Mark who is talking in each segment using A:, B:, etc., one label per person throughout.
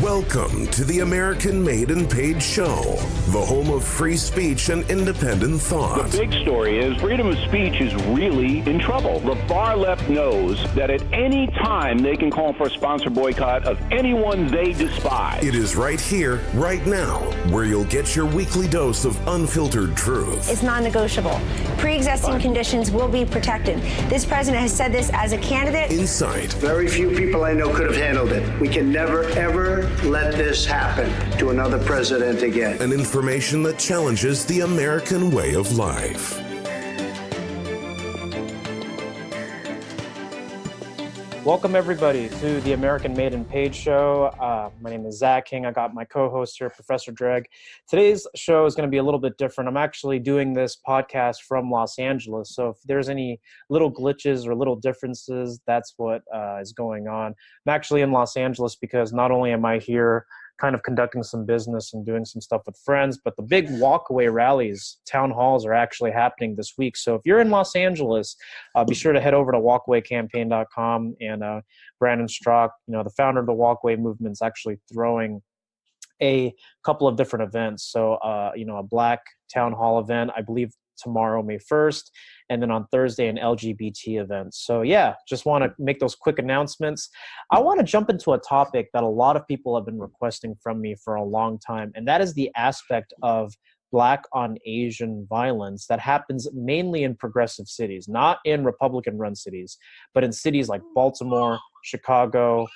A: Welcome to the American Made and Paid Show, the home of free speech and independent thought.
B: The big story is freedom of speech is really in trouble. The far left knows that at any time they can call for a sponsor boycott of anyone they despise.
A: It is right here, right now, where you'll get your weekly dose of unfiltered truth.
C: It's non-negotiable. Pre-existing conditions will be protected. This president has said this as a candidate.
A: Insight.
D: Very few people I know could have handled it. We can never, ever let this happen to another president again.
A: And information that challenges the American way of life.
E: Welcome, everybody, to the American Made and Paid Show. My name is Zach King. I got my co-host here, Professor Dreg. Today's show is going to be a little bit different. I'm actually doing this podcast from Los Angeles, so if there's any little glitches or little differences, that's what is going on. I'm actually in Los Angeles because not only am I here kind of conducting some business and doing some stuff with friends, but the big walkaway rallies, town halls are actually happening this week. So if you're in Los Angeles, be sure to head over to walkawaycampaign.com, and Brandon Strzok, the founder of the Walkaway movement, is actually throwing a couple of different events. So, a Black town hall event, I believe tomorrow, May 1st, and then on Thursday, an LGBT event. So yeah, just want to make those quick announcements. I want to jump into a topic that a lot of people have been requesting from me for a long time, and that is the aspect of Black on Asian violence that happens mainly in progressive cities, not in Republican-run cities, but in cities like Baltimore, Chicago,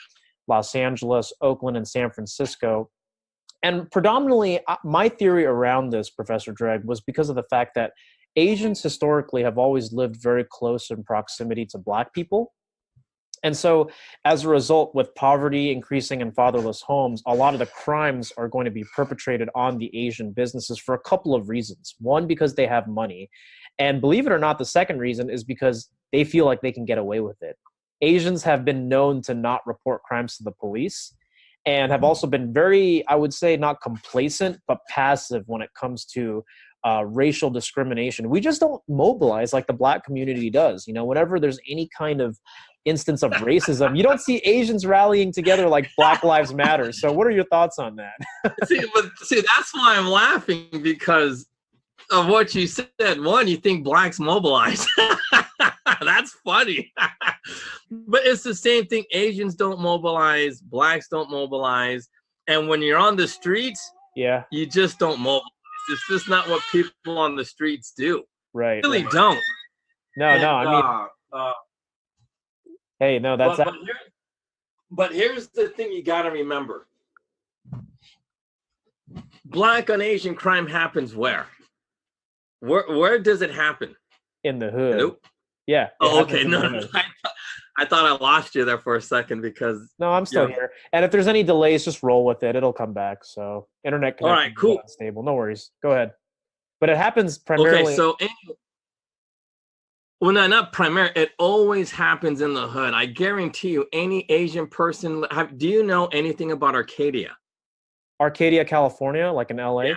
E: Los Angeles, Oakland, and San Francisco. And predominantly, my theory around this, Professor Dreg, was because of the fact that Asians historically have always lived very close in proximity to Black people. And so as a result, with poverty increasing in fatherless homes, a lot of the crimes are going to be perpetrated on the Asian businesses for a couple of reasons. One, because they have money. And believe it or not, the second reason is because they feel like they can get away with it. Asians have been known to not report crimes to the police, and have also been very, I would say, not complacent, but passive when it comes to racial discrimination. We just don't mobilize like the Black community does. Whenever there's any kind of instance of racism, you don't see Asians rallying together like Black Lives Matter. So what are your thoughts on that?
F: see, that's why I'm laughing, because of what you said. One, you think Blacks mobilize. That's funny. But it's the same thing. Asians don't mobilize. Blacks don't mobilize. And when you're on the streets, you just don't mobilize. It's just not what people on the streets do.
E: Right.
F: They really don't.
E: Hey, no, that's...
F: But here's the thing you got to remember. Black on Asian crime happens where? Where does it happen?
E: In the hood.
F: Nope.
E: Yeah.
F: Oh, okay. No, I thought I lost you there for a second because... No,
E: I'm still here. And if there's any delays, just roll with it. It'll come back. So internet connection.
F: All right, cool.
E: Is stable. No worries. Go ahead. But it happens primarily...
F: Okay, so... Well, no, not primarily. It always happens in the hood. I guarantee you, any Asian person... Do you know anything about Arcadia?
E: Arcadia, California, like in LA?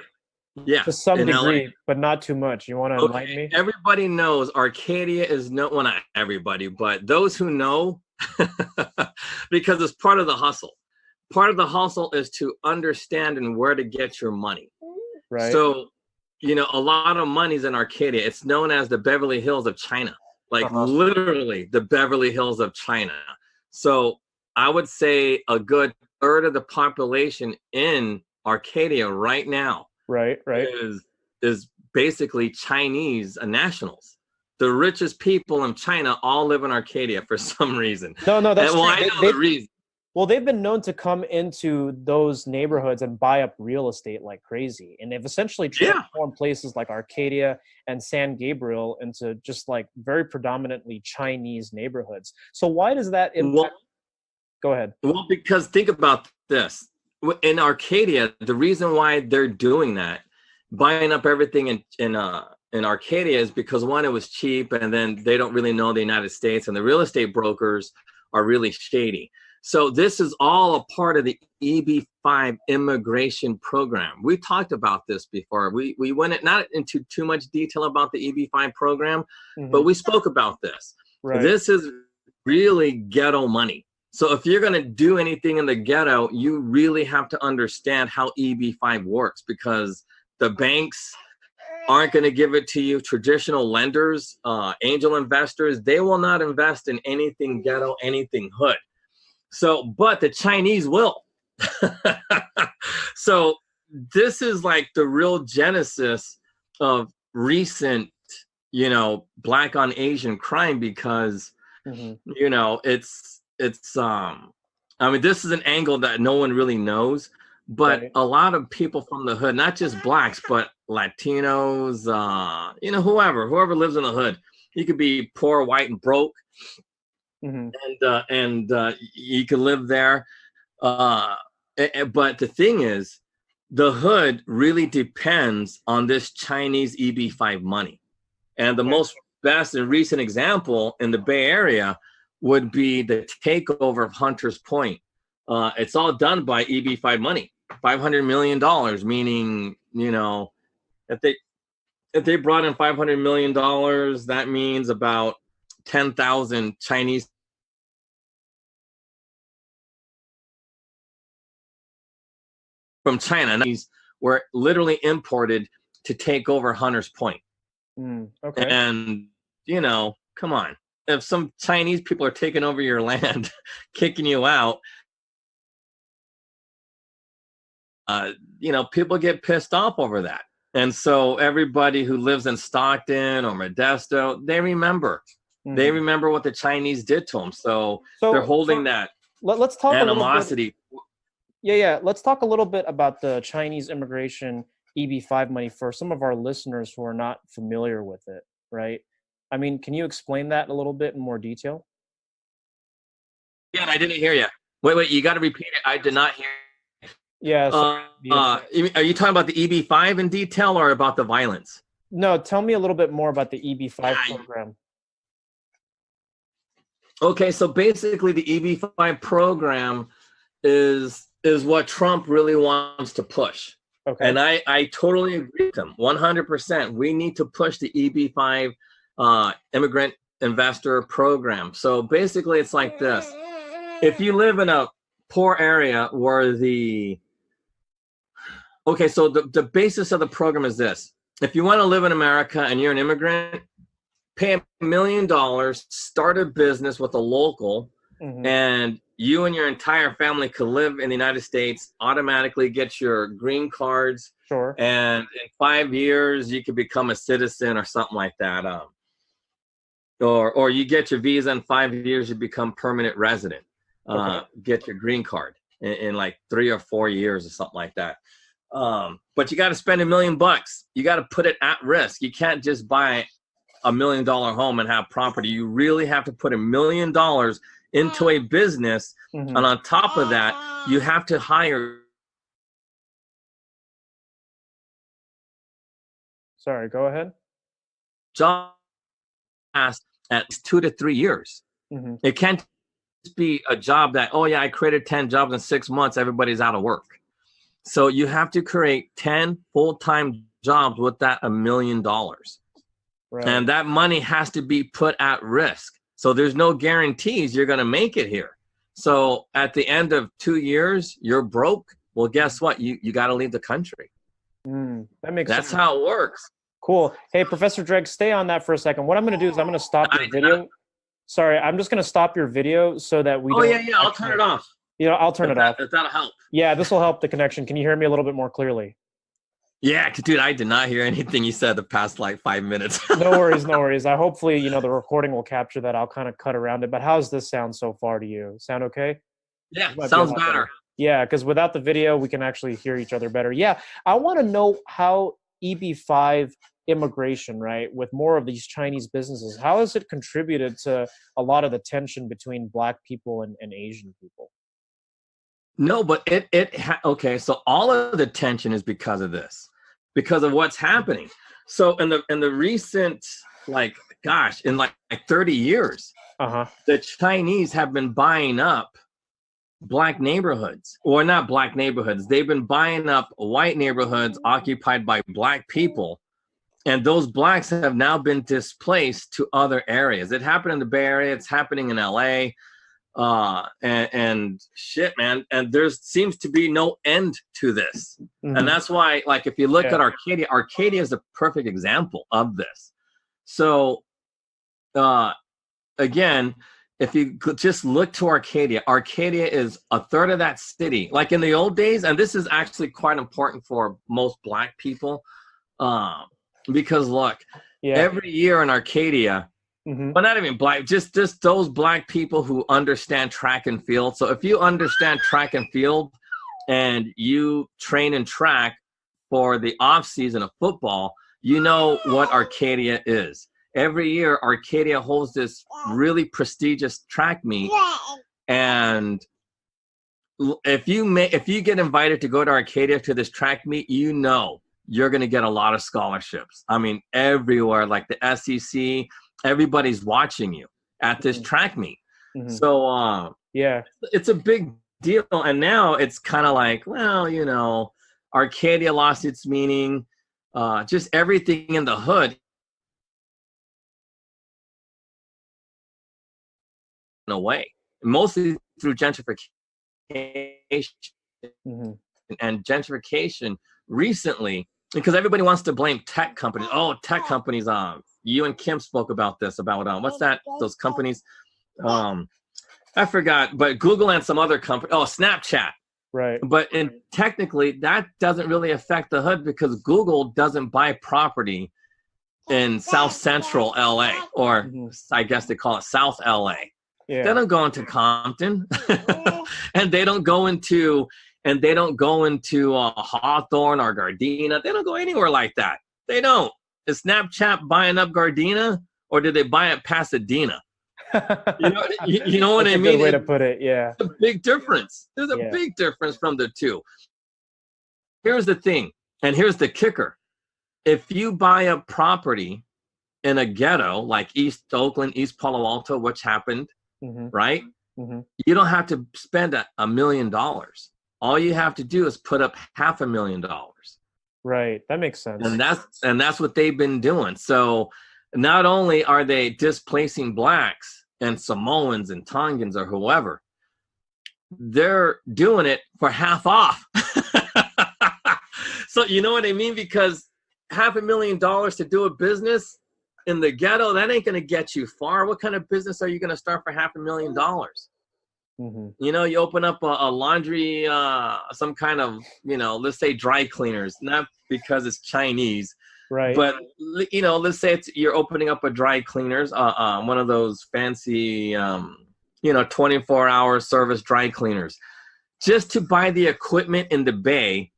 F: Yeah.
E: To some degree, LA. But not too much. You want to enlighten me?
F: Everybody knows Arcadia is well, not everybody, but those who know, because it's part of the hustle. Part of the hustle is to understand and where to get your money.
E: Right.
F: So, a lot of money's in Arcadia. It's known as the Beverly Hills of China, literally the Beverly Hills of China. So I would say a good third of the population in Arcadia right now is basically Chinese nationals. The richest people in China all live in Arcadia for some reason.
E: No, that's true.
F: I know the reason.
E: Well, they've been known to come into those neighborhoods and buy up real estate like crazy. And they've essentially transformed places like Arcadia and San Gabriel into just like very predominantly Chinese neighborhoods. So why does that impact? Go ahead.
F: Well, because think about this. In Arcadia, the reason why they're doing that, buying up everything in Arcadia, is because one, it was cheap, and then they don't really know the United States, and the real estate brokers are really shady. So this is all a part of the EB-5 immigration program. We talked about this before. We went not into too much detail about the EB-5 program, but we spoke about this. Right. This is really ghetto money. So if you're going to do anything in the ghetto, you really have to understand how EB-5 works, because the banks aren't going to give it to you. Traditional lenders, angel investors, they will not invest in anything ghetto, anything hood. So, but the Chinese will. So this is like the real genesis of recent, Black on Asian crime, because, it's I mean, this is an angle that no one really knows, but
E: Right.
F: a lot of people from the hood, not just blacks, but Latinos, whoever lives in the hood, you could be poor, white, and broke, and you can live there. But the thing is, the hood really depends on this Chinese EB-5 money. And the most best and recent example in the Bay Area would be the takeover of Hunters Point. It's all done by EB-5 money, $500 million, meaning, if they brought in $500 million, that means about 10,000 Chinese from China. These were literally imported to take over Hunters Point.
E: Okay.
F: And, come on. If some Chinese people are taking over your land, kicking you out, people get pissed off over that. And so everybody who lives in Stockton or Modesto, they remember. They remember what the Chinese did to them. So they're holding that
E: let's talk
F: animosity.
E: Yeah. Let's talk a little bit about the Chinese immigration EB-5 money for some of our listeners who are not familiar with it, right? I mean, can you explain that a little bit in more detail?
F: Yeah, I didn't hear you. Wait, you got to repeat it. I did not hear.
E: Yeah.
F: Are you talking about the EB-5 in detail or about the violence?
E: No, tell me a little bit more about the EB-5 program.
F: Okay, so basically the EB-5 program is what Trump really wants to push.
E: Okay.
F: And I totally agree with him, 100%. We need to push the EB-5 immigrant investor program. So basically it's like this. If you live in a poor area where so the basis of the program is this. If you want to live in America and you're an immigrant, pay $1 million, start a business with a local, and you and your entire family could live in the United States, automatically get your green cards.
E: Sure. And
F: in 5 years, you could become a citizen or something like that. Or you get your visa in 5 years, you become permanent resident. Get your green card in like 3 or 4 years or something like that. But you got to spend $1 million. You got to put it at risk. You can't just buy $1 million home and have property. You really have to put $1 million into a business. And on top of that, you have to hire.
E: Sorry, go ahead.
F: Job at 2 to 3 years. It can't be a job that, I created 10 jobs in 6 months, everybody's out of work. So you have to create 10 full-time jobs with that $1 million. Right. And that money has to be put at risk. So there's no guarantees you're going to make it here. So at the end of 2 years, you're broke. Well, guess what? You got to leave the country.
E: That makes
F: That's
E: sense.
F: how it works.
E: Cool. Hey, Professor Dreg, stay on that for a second. What I'm going to do is I'm going to stop your video. Sorry, I'm just going to stop your video so that we don't...
F: yeah. I'll turn it off.
E: I'll turn it off.
F: That'll help.
E: Yeah, this will help the connection. Can you hear me a little bit more clearly?
F: Yeah, dude, I did not hear anything you said the past like 5 minutes.
E: No worries. Hopefully, the recording will capture that. I'll kind of cut around it. But how's this sound so far to you? Sound okay?
F: Yeah, sounds better.
E: Yeah, because without the video, we can actually hear each other better. Yeah, I want to know how EB-5 immigration, right, with more of these Chinese businesses, how has it contributed to a lot of the tension between Black people and Asian people?
F: No, but okay, so all of the tension is because of this, because of what's happening. So in the recent, in 30 years, the Chinese have been buying up Black neighborhoods, or not Black neighborhoods. They've been buying up white neighborhoods occupied by Black people. And those Blacks have now been displaced to other areas. It happened in the Bay Area. It's happening in LA. and shit, man. And there seems to be no end to this.
E: Mm-hmm.
F: And that's why, like, if you look at Arcadia is a perfect example of this. So, again, if you just look to Arcadia is a third of that city. Like in the old days, and this is actually quite important for most Black people, because look, every year in Arcadia, well, not even Black, just those Black people who understand track and field. So if you understand track and field and you train in track for the off season of football, you know what Arcadia is. Every year, Arcadia holds this really prestigious track meet, and if you get invited to go to Arcadia to this track meet, you know you're going to get a lot of scholarships. I mean, everywhere, like the SEC, everybody's watching you at this track meet. So, it's a big deal. And now it's kind of like, well, you know, Arcadia lost its meaning. Just everything in the hood. Away, mostly through gentrification. And gentrification recently, because everybody wants to blame tech companies. Oh, tech companies. You and Kim spoke about this, about what's that? Those companies. I forgot, but Google and some other company. Oh, Snapchat.
E: Right.
F: But technically, that doesn't really affect the hood because Google doesn't buy property in South Central LA, or I guess they call it South LA. Yeah. They don't go into Compton, and they don't go into Hawthorne or Gardena. They don't go anywhere like that. They don't. Is Snapchat buying up Gardena, or did they buy up Pasadena? You know what I mean?
E: Good way to put it. Yeah.
F: It's a big difference. There's a big difference from the two. Here's the thing, and here's the kicker: if you buy a property in a ghetto like East Oakland, East Palo Alto, which happened. Right? You don't have to spend $1 million. All you have to do is put up $500,000.
E: Right. That makes sense.
F: And that's what they've been doing. So not only are they displacing Blacks and Samoans and Tongans or whoever, they're doing it for half off. So you know what I mean? Because $500,000 to do a business in the ghetto, that ain't going to get you far. What kind of business are you going to start for $500,000? You know, you open up a laundry, some kind of, you know, let's say dry cleaners, not because it's Chinese, right? But, you know, let's say you're opening up a dry cleaners, one of those fancy, 24-hour service dry cleaners. Just to buy the equipment in the bay,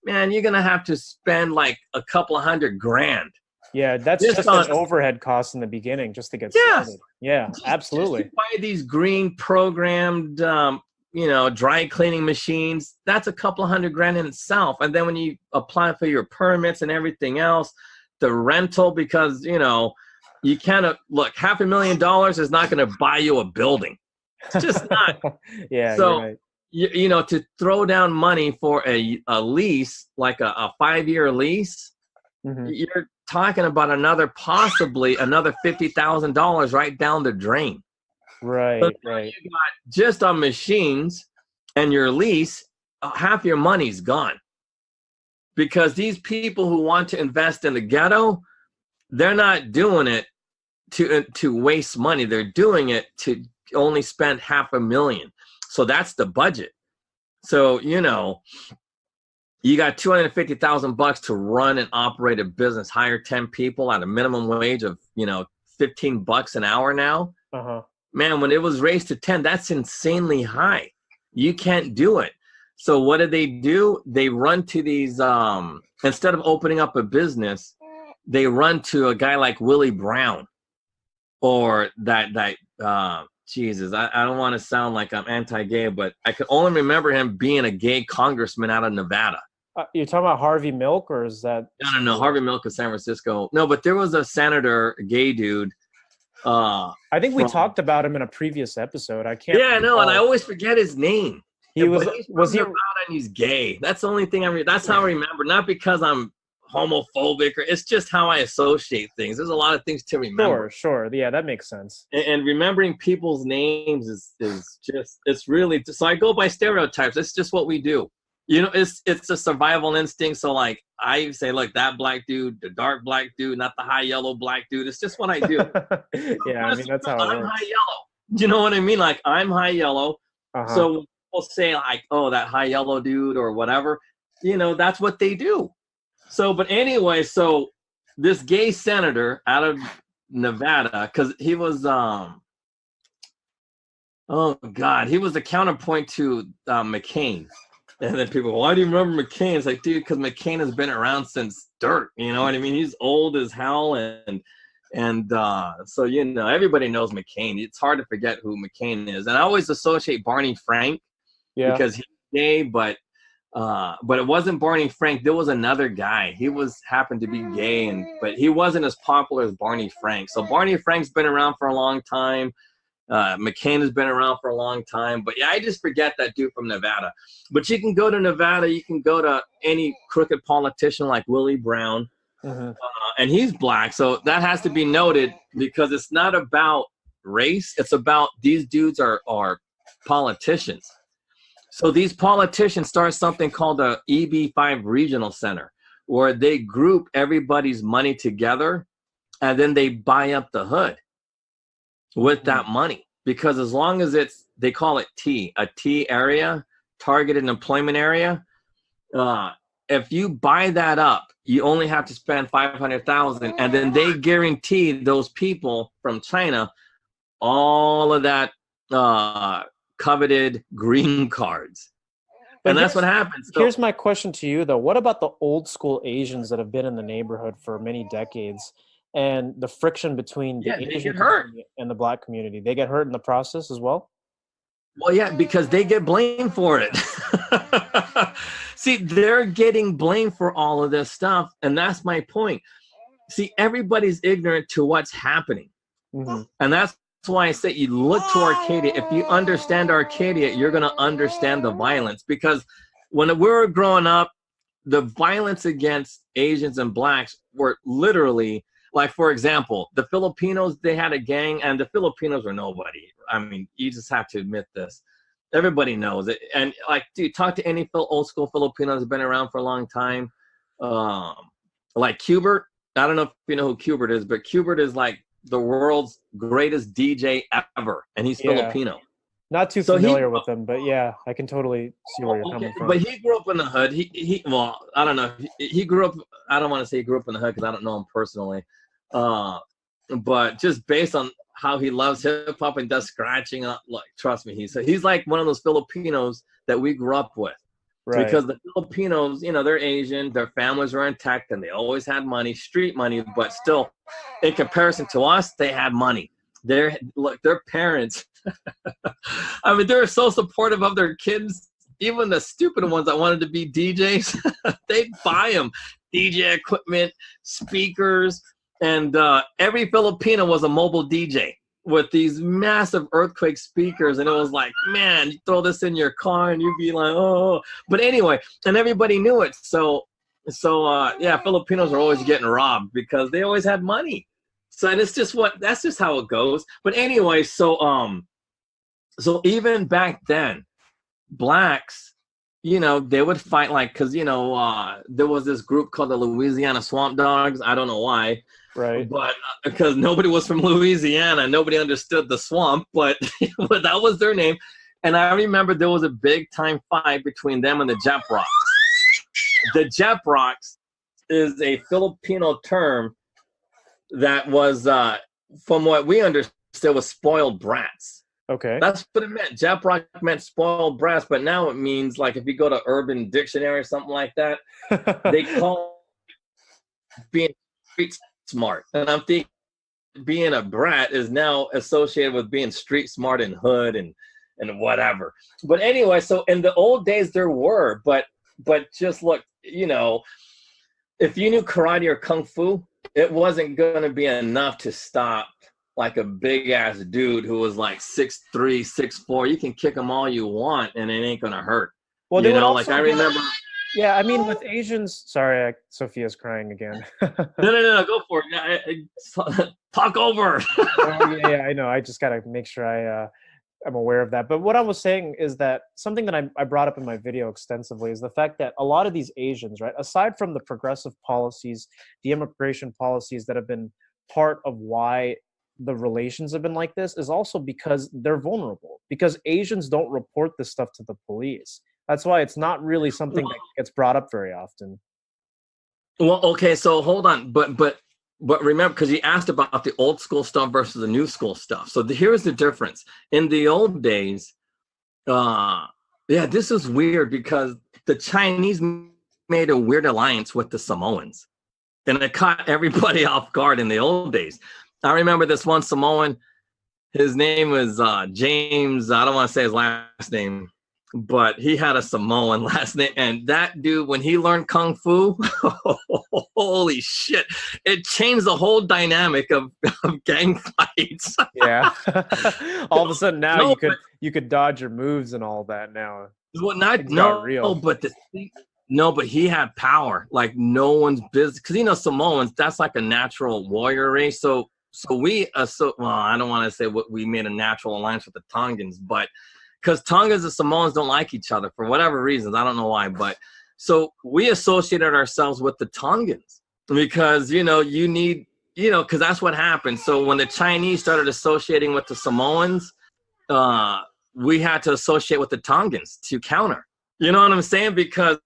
F: man, you're going to have to spend like a couple of $100,000.
E: Yeah, that's just an overhead cost in the beginning just to get started. Yeah, absolutely.
F: Just to buy these green programmed, dry cleaning machines, that's a couple of $100,000 in itself. And then when you apply for your permits and everything else, the rental, because, you know, you kind look, $500,000 is not going to buy you a building. It's just not.
E: Yeah,
F: so,
E: you're right.
F: You know, to throw down money for a lease, like a 5-year lease, you're talking about possibly another $50,000 right down the drain.
E: Right,
F: so
E: right.
F: You got just on machines and your lease, half your money's gone. Because these people who want to invest in the ghetto, they're not doing it to waste money. They're doing it to only spend $500,000. So that's the budget. So, you know, you got $250,000 to run and operate a business, hire 10 people at a minimum wage of, $15 an hour now. Man, when it was raised to 10, that's insanely high. You can't do it. So what do? They run to these, instead of opening up a business, they run to a guy like Willie Brown or Jesus, I don't want to sound like I'm anti-gay, but I can only remember him being a gay congressman out of Nevada.
E: You're talking about Harvey Milk, or is that?
F: No. Harvey Milk of San Francisco. No, but there was a senator, a gay dude.
E: I think we talked about him in a previous episode. I can't.
F: Yeah, no, and I always forget his name.
E: Was he
F: Nevada and he's gay? That's the only thing that's how I remember. Not because I'm homophobic, or it's just how I associate things. There's a lot of things to remember.
E: Sure. Yeah, that makes sense.
F: And remembering people's names is just, it's really, so I go by stereotypes. It's just what we do. You know, it's a survival instinct. So like I say, look, that black dude, the dark black dude, not the high yellow black dude. It's just what I do.
E: Yeah, I mean, that's how it
F: I'm
E: works.
F: high yellow. You know what I mean? Like I'm high yellow.
E: Uh-huh.
F: So when people say like, oh, that high yellow dude or whatever, you know, that's what they do. So, but anyway, so this gay senator out of Nevada, because he was, oh God, he was the counterpoint to McCain. And then people, why do you remember McCain? It's like, dude, because McCain has been around since dirt. You know what I mean? He's old as hell. And so, you know, everybody knows McCain. It's hard to forget who McCain is. And I always associate Barney Frank because he's gay, but it wasn't Barney Frank. There was another guy. He happened to be gay, but he wasn't as popular as Barney Frank. So Barney Frank's been around for a long time. McCain has been around for a long time. But yeah, I just forget that dude from Nevada. But you can go to Nevada. You can go to any crooked politician like Willie Brown.
E: Mm-hmm.
F: And he's black. So that has to be noted because it's not about race. It's about these dudes are politicians. So these politicians start something called the EB-5 Regional Center, where they group everybody's money together, and then they buy up the hood with that money. Because as long as they call it a T area, targeted employment area, if you buy that up, you only have to spend $500,000, and then they guarantee those people from China all of that coveted green cards. And that's what happens. So,
E: here's my question to you, though. What about the old school Asians that have been in the neighborhood for many decades and the friction between the Asian community and the black community? They get hurt in the process as well?
F: Well, yeah, because they get blamed for it. See, they're getting blamed for all of this stuff. And that's my point. See, everybody's ignorant to what's happening.
E: Mm-hmm.
F: And that's why I say you look to Arcadia. If you understand Arcadia, you're going to understand the violence. Because when we were growing up, the violence against Asians and blacks were literally, like, for example, the Filipinos, they had a gang, and the Filipinos were nobody. I mean, you just have to admit this. Everybody knows it. And, like, dude, talk to any old school Filipinos who've been around for a long time. Like Qbert. I don't know if you know who Qbert is, but Qbert is like the world's greatest DJ ever, and he's Filipino.
E: Not too familiar with him, but yeah, I can totally see where you're coming from.
F: But he grew up in the hood. Well, I don't know. He grew up. I don't want to say he grew up in the hood because I don't know him personally. But just based on how he loves hip hop and does scratching, like, trust me, he's like one of those Filipinos that we grew up with. Right. Because the Filipinos, you know, they're Asian, their families were intact, and they always had money, street money, but still, in comparison to us, they had money. Their parents, I mean, they're so supportive of their kids. Even the stupid ones that wanted to be DJs, they'd buy them DJ equipment, speakers, and every Filipino was a mobile DJ with these massive earthquake speakers, and it was like, man, you throw this in your car and you'd be like, oh. But anyway, and everybody knew it. So yeah, Filipinos are always getting robbed because they always had money. So, and that's just how it goes. But anyway, so even back then, blacks, you know, they would fight, like, because, you know, there was this group called the Louisiana Swamp Dogs. I don't know why.
E: Right.
F: But because nobody was from Louisiana, nobody understood the swamp, but that was their name. And I remember there was a big time fight between them and the Jep Rocks. The Jep Rocks is a Filipino term that was, from what we understood, was spoiled brats.
E: Okay.
F: That's what it meant. Jep Rock meant spoiled brats, but now it means, like, if you go to Urban Dictionary or something like that, they call being street smart. And I'm thinking being a brat is now associated with being street smart and hood and whatever. But anyway, so in the old days there were, but just look, you know, if you knew karate or kung fu, it wasn't going to be enough to stop like a big ass dude who was like 6'3", 6'4". You can kick him all you want and it ain't going to hurt.
E: Well,
F: you know, like I remember.
E: Yeah, I mean, with Asians, sorry, Sophia's crying again.
F: No, go for it. Talk over.
E: Oh, yeah, I know. I just gotta make sure I'm aware of that. But what I was saying is that something that I brought up in my video extensively is the fact that a lot of these Asians, right, aside from the progressive policies, the immigration policies that have been part of why the relations have been like this, is also because they're vulnerable. Because Asians don't report this stuff to the police. That's why it's not really something that gets brought up very often.
F: Well, okay, so hold on, but remember, because you asked about the old school stuff versus the new school stuff. So here's the difference. In the old days, this is weird because the Chinese made a weird alliance with the Samoans, and it caught everybody off guard in the old days. I remember this one Samoan. His name was James. I don't want to say his last name, but he had a Samoan last name. And that dude, when he learned Kung Fu, holy shit, it changed the whole dynamic of gang fights.
E: Yeah. All of a sudden now you could dodge your moves and all that now.
F: Well, but he had power like no one's business. Because, Samoans, that's like a natural warrior race. So we, I don't want to say what we made a natural alliance with the Tongans, but because Tongans and Samoans don't like each other for whatever reasons. I don't know why, but so we associated ourselves with the Tongans because, you need, because that's what happened. So when the Chinese started associating with the Samoans, we had to associate with the Tongans to counter. You know what I'm saying? Because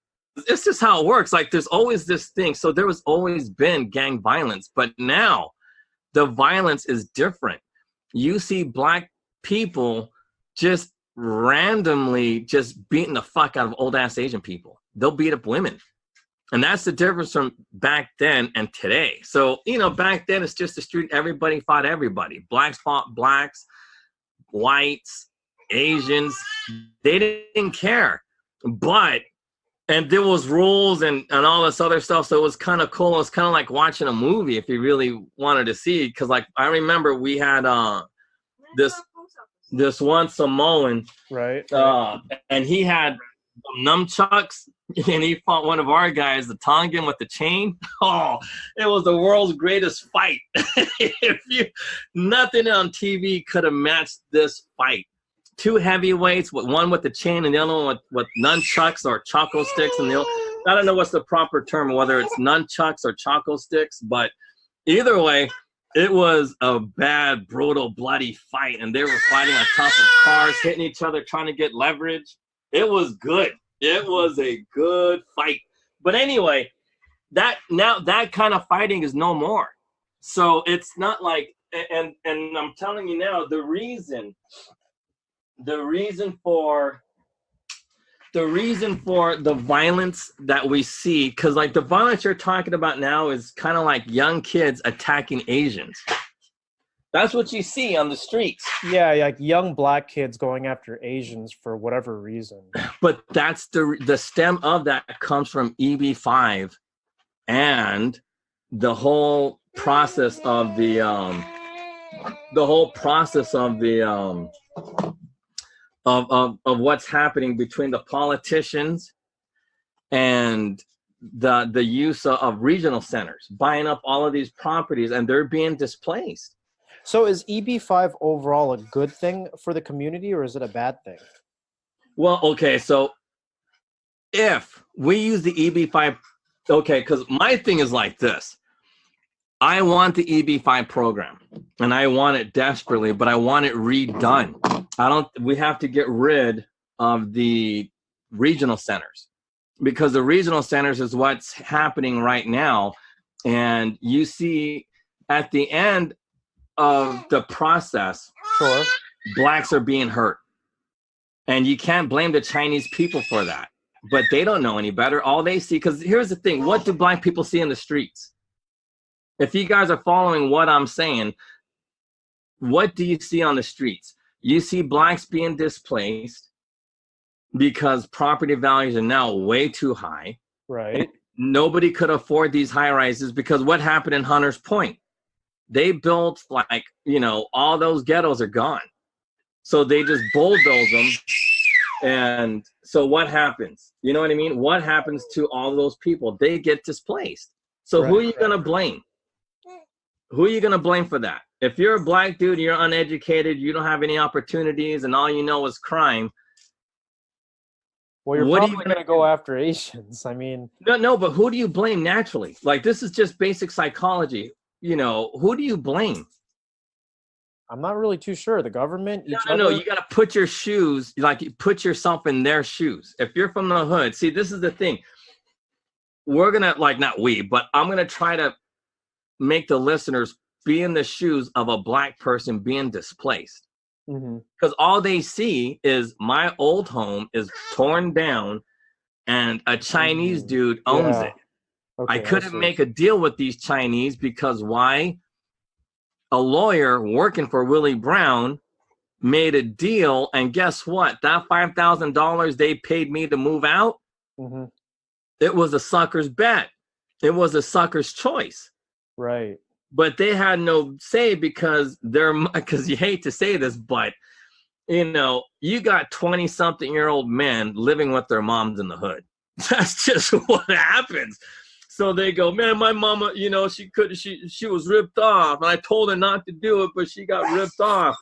F: it's just how it works. Like there's always this thing. So there was always been gang violence, but now the violence is different. You see black people just randomly just beating the fuck out of old ass Asian people. They'll beat up women. And that's the difference from back then and today. So, back then it's just the street. Everybody fought everybody. Blacks fought blacks, whites, Asians. They didn't care. And there was rules and all this other stuff. So it was kind of cool. It was kind of like watching a movie if you really wanted to see. Because like, I remember we had this one Samoan,
E: right?
F: And he had nunchucks, and he fought one of our guys, the Tongan with the chain. Oh, it was the world's greatest fight. Nothing on TV could have matched this fight. Two heavyweights, one with the chain and the other one with nunchucks or choco sticks. And I don't know what's the proper term, whether it's nunchucks or choco sticks, but either way, it was a bad, brutal, bloody fight. And they were fighting on top of cars, hitting each other, trying to get leverage. It was good. It was a good fight. But anyway, that kind of fighting is no more. So it's not like, and I'm telling you now, the reason for the violence that we see, because like the violence you're talking about now is kind of like young kids attacking Asians. That's what you see on the streets.
E: Yeah, like young black kids going after Asians for whatever reason.
F: But that's the stem of that comes from EB-5 and the whole process of of what's happening between the politicians and the use of regional centers buying up all of these properties, and they're being displaced.
E: So is EB-5 overall a good thing for the community, or is it a bad thing?
F: Well, okay, so if we use the EB-5, okay, because my thing is like this. I want the EB-5 program, and I want it desperately, but I want it redone. We have to get rid of the regional centers, because the regional centers is what's happening right now. And you see at the end of the process,
E: sure,
F: blacks are being hurt. And you can't blame the Chinese people for that, but they don't know any better. All they see, because here's the thing, what do black people see in the streets? If you guys are following what I'm saying, what do you see on the streets? You see blacks being displaced because property values are now way too high.
E: Right.
F: Nobody could afford these high rises because what happened in Hunters Point? They built all those ghettos are gone. So they just bulldoze them And so what happens? You know what I mean? What happens to all those people? They get displaced. So who are you going to blame? Who are you going to blame for that? If you're a black dude, you're uneducated, you don't have any opportunities, and all you know is crime.
E: Well, you're probably going to go after Asians. I mean,
F: no, but who do you blame naturally? Like, this is just basic psychology. You know, who do you blame?
E: I'm not really too sure. The government?
F: No. You got to put your shoes, like, put yourself in their shoes. If you're from the hood, see, this is the thing. We're going to, like, not we, but I'm going to try to make the listeners be in the shoes of a black person being displaced. Because all they see is my old home is torn down and a Chinese dude owns it. Okay, I couldn't make a deal with these Chinese because why? A lawyer working for Willie Brown made a deal, and guess what? That $5,000 they paid me to move out, it was a sucker's bet. It was a sucker's choice.
E: Right.
F: But they had no say because you hate to say this, but you know, you got 20-something-year-old men living with their moms in the hood. That's just what happens. So they go, man, my mama, you know, she was ripped off, and I told her not to do it, but she got ripped off.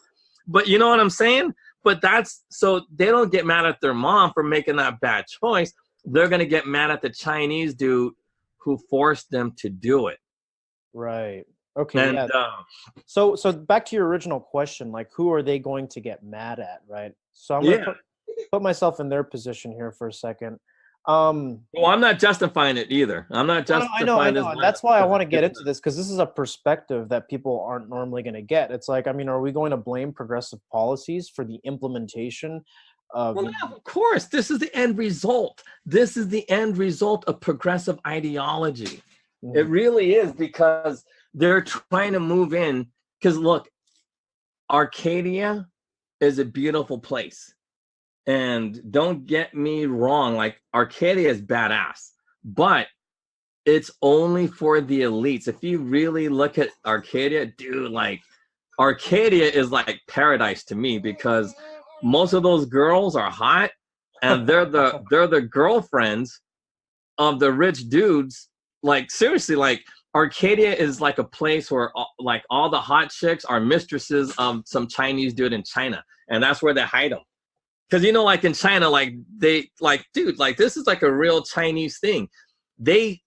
F: But you know what I'm saying? But that's so they don't get mad at their mom for making that bad choice. They're gonna get mad at the Chinese dude who forced them to do it.
E: Right. Okay. And, so back to your original question, like, who are they going to get mad at, right? So I'm going to put myself in their position here for a second.
F: Well, I'm not justifying it either. I'm not justifying
E: I know. And that's why I want to get into this, because this is a perspective that people aren't normally going to get. It's like, I mean, are we going to blame progressive policies for the implementation of...
F: Well, yeah, of course. This is the end result. This is the end result of progressive ideology. It really is, because they're trying to move in. Because look, Arcadia is a beautiful place. And don't get me wrong, like, Arcadia is badass, but it's only for the elites. If you really look at Arcadia, dude, like, Arcadia is like paradise to me, because most of those girls are hot, and they're the girlfriends of the rich dudes. Like, seriously, like, Arcadia is like a place where like all the hot chicks are mistresses of some Chinese dude in China, and that's where they hide them. Because, you know, like in China, like, they, like, dude, like, this is like a real Chinese thing. They,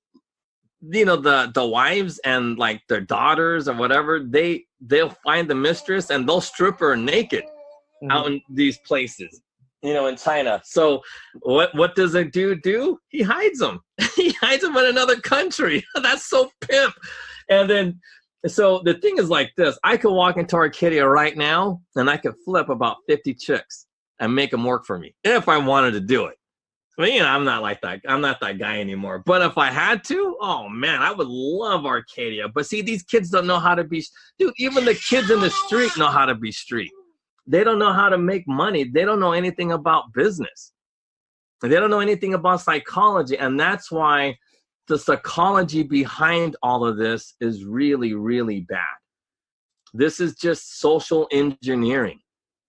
F: you know, the wives and like their daughters or whatever, they'll find the mistress and they'll strip her naked out in these places, you know, in China. So what does a dude do? He hides them. He hides them in another country. That's so pimp. And then, so the thing is like this. I could walk into Arcadia right now and I could flip about 50 chicks and make them work for me if I wanted to do it. But, you know, I'm not like that. I'm not that guy anymore. But if I had to, oh man, I would love Arcadia. But see, these kids don't know how to be, dude, even the kids in the street know how to be street. They don't know how to make money. They don't know anything about business. They don't know anything about psychology. And that's why the psychology behind all of this is really, really bad. This is just social engineering.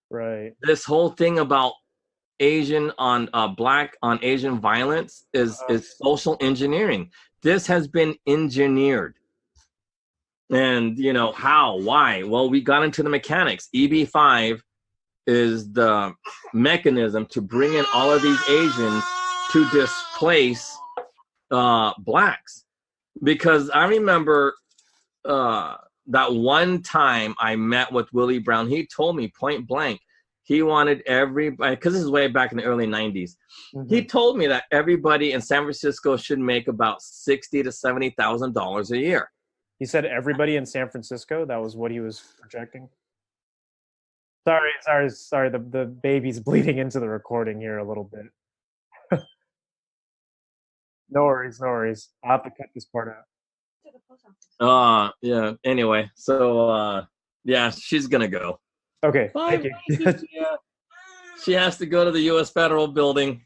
E: Right.
F: This whole thing about Asian on black on Asian violence is social engineering. This has been engineered. And, you know, how? Why? Well, we got into the mechanics. EB-5 is the mechanism to bring in all of these Asians to displace blacks. Because I remember that one time I met with Willie Brown, he told me point blank, he wanted everybody, because this is way back in the early 90s. He told me that everybody in San Francisco should make about $60,000 to $70,000 a year.
E: He said everybody in San Francisco? That was what he was projecting? Sorry. The baby's bleeding into the recording here a little bit. No worries. I'll have to cut this part out.
F: Yeah. Anyway, so yeah, she's gonna go.
E: Okay.
F: Bye,
E: thank you.
F: Yeah. She has to go to the U.S. Federal Building,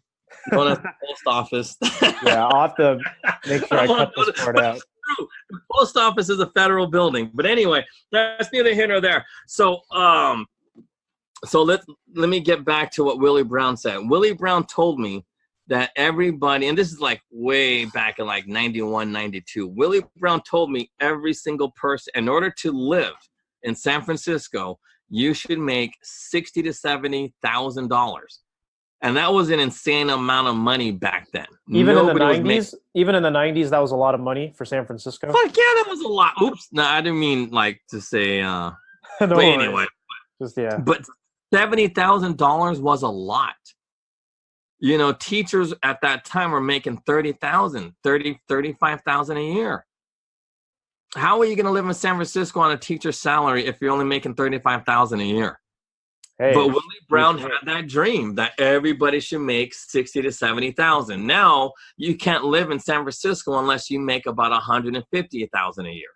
F: go to the post office.
E: Yeah, I'll have to make sure I cut this part out.
F: True. The post office is a federal building, but anyway, that's neither here nor there. So So let me get back to what Willie Brown said. Willie Brown told me that everybody, and this is like way back in like 91, 92. Willie Brown told me every single person, in order to live in San Francisco, you should make $60,000 to $70,000. And that was an insane amount of money back then.
E: Even in the 90s, that was a lot of money for San Francisco.
F: Fuck yeah, that was a lot. Oops, no, I didn't mean like to say.
E: No
F: but
E: worries.
F: anyway,
E: just yeah.
F: But $70,000 was a lot. You know, teachers at that time were making $35,000 a year. How are you going to live in San Francisco on a teacher's salary if you're only making $35,000 a year?
E: Hey,
F: but Willie Brown had that dream that everybody should make $60,000 to $70,000. Now you can't live in San Francisco unless you make about $150,000 a year.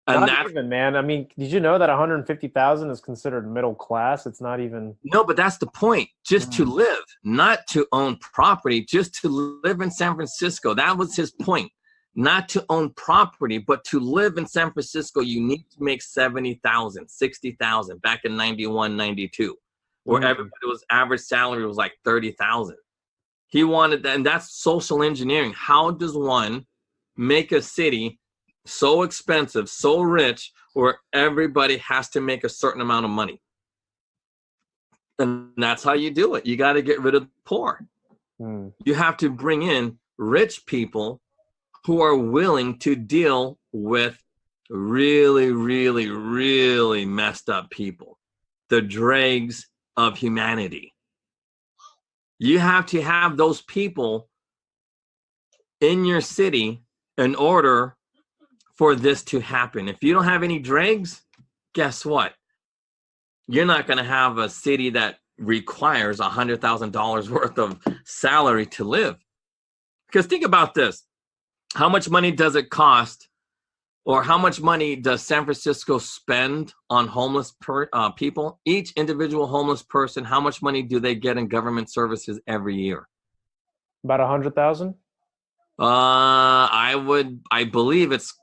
F: And
E: not even, man. I mean, did you know that $150,000 is considered middle class? It's not even.
F: No, but that's the point. Just to live, not to own property, just to live in San Francisco. That was his point. Not to own property, but to live in San Francisco, you need to make $70,000, $60,000 back in 91, 92, where everybody was average salary was like $30,000. He wanted that, and that's social engineering. How does one make a city so expensive, so rich, where everybody has to make a certain amount of money? And that's how you do it. You got to get rid of the poor. You have to bring in rich people who are willing to deal with really, really, really messed up people, the dregs of humanity. You have to have those people in your city in order for this to happen. If you don't have any dregs, guess what? You're not going to have a city that requires $100,000 worth of salary to live. Because think about this. How much money does it cost, or how much money does San Francisco spend on homeless people? Each individual homeless person, how much money do they get in government services every year?
E: About 100,000.
F: I believe it's,